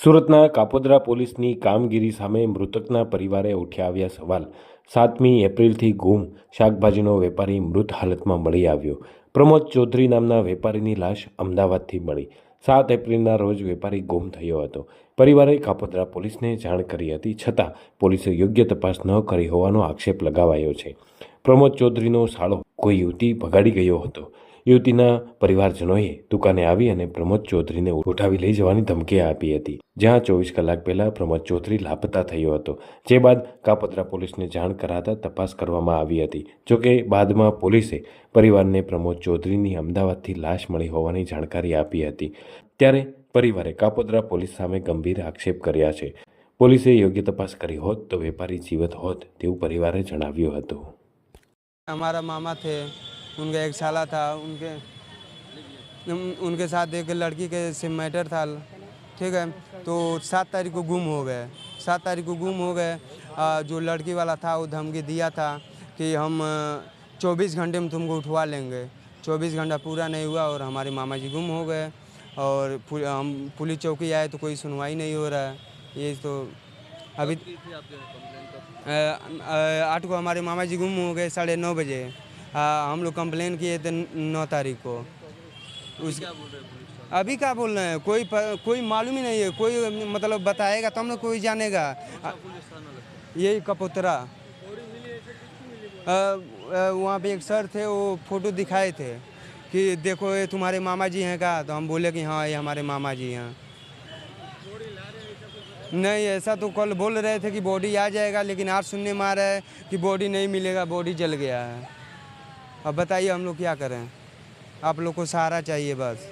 સુરતના કાપોદ્રા પોલીસની કામગીરી સામે મૃતકના પરિવારે ઉઠાવ્યા સવાલ। 7મી એપ્રિલથી ગુમ શાકભાજીનો વેપારી મૃત હાલતમાં મળી આવ્યો। પ્રમોદ ચૌધરી નામના વેપારીની લાશ અમદાવાદથી મળી। 7 એપ્રિલના રોજ વેપારી ગુમ થયો હતો। પરિવારે કાપોદ્રા પોલીસને જાણ કરી હતી, છતાં પોલીસે યોગ્ય તપાસ ન કરી હોવાનો આક્ષેપ લગાવાયો છે। પ્રમોદ ચૌધરીનો સાળો કોઈ યુવતી ભગાડી ગયો હતો। યુવતીના પરિવારજનોએ દુકાને આવી અને પ્રમોદ ચૌધરીને ઉઠાવી લઈ જવાની ધમકી આપી હતી, જ્યાં 24 કલાક પહેલા પ્રમોદ ચૌધરી લાપતા થયો હતો। જે બાદ કાપોદ્રા પોલીસને જાણ કરાતા તપાસ કરવામાં આવી હતી। જોકે બાદમાં પોલીસે પરિવારને પ્રમોદ ચૌધરીની અમદાવાદથી લાશ મળી હોવાની જાણકારી આપી હતી। ત્યારે પરિવારે કાપોદ્રા પોલીસ સામે ગંભીર આક્ષેપ કર્યા છે। પોલીસે યોગ્ય તપાસ કરી હોત તો વેપારી જીવત હોત તેવું પરિવારે જણાવ્યું હતું। हमारा मामा थे, उनका एक साला था, उनके साथ एक लड़की के से मैटर था, ठीक है। तो 7 तारीख को गुम हो गए। 7 तारीख को गुम हो गए। जो लड़की वाला था वो धमकी दिया था कि हम 24 घंटे में तुमको उठवा लेंगे। 24 घंटा पूरा नहीं हुआ और हमारे मामा जी गुम हो गए। और हम पुलिस चौकी आए तो कोई सुनवाई नहीं हो रहा है। ये तो अभी 8 को हमारे मामा जी गुम हो गए 9:30 बजे। हम लोग कंप्लेन किए थे 9 तारीख को। अभी क्या बोल रहे हैं, कोई मालूम ही नहीं है। कोई मतलब बताएगा तब ना कोई जानेगा। यही कपोत्रा वहाँ पे एक सर थे, वो फोटो दिखाए थे कि देखो ये तुम्हारे मामा जी हैं का। तो हम बोले कि हाँ ये हमारे मामा जी हैं। नहीं, ऐसा तो कल बोल रहे थे कि बॉडी आ जाएगा, लेकिन आज सुनने में आ रहा है कि बॉडी नहीं मिलेगा, बॉडी जल गया है। अब बताइए हम लोग क्या करें। आप लोग को सहारा चाहिए बस।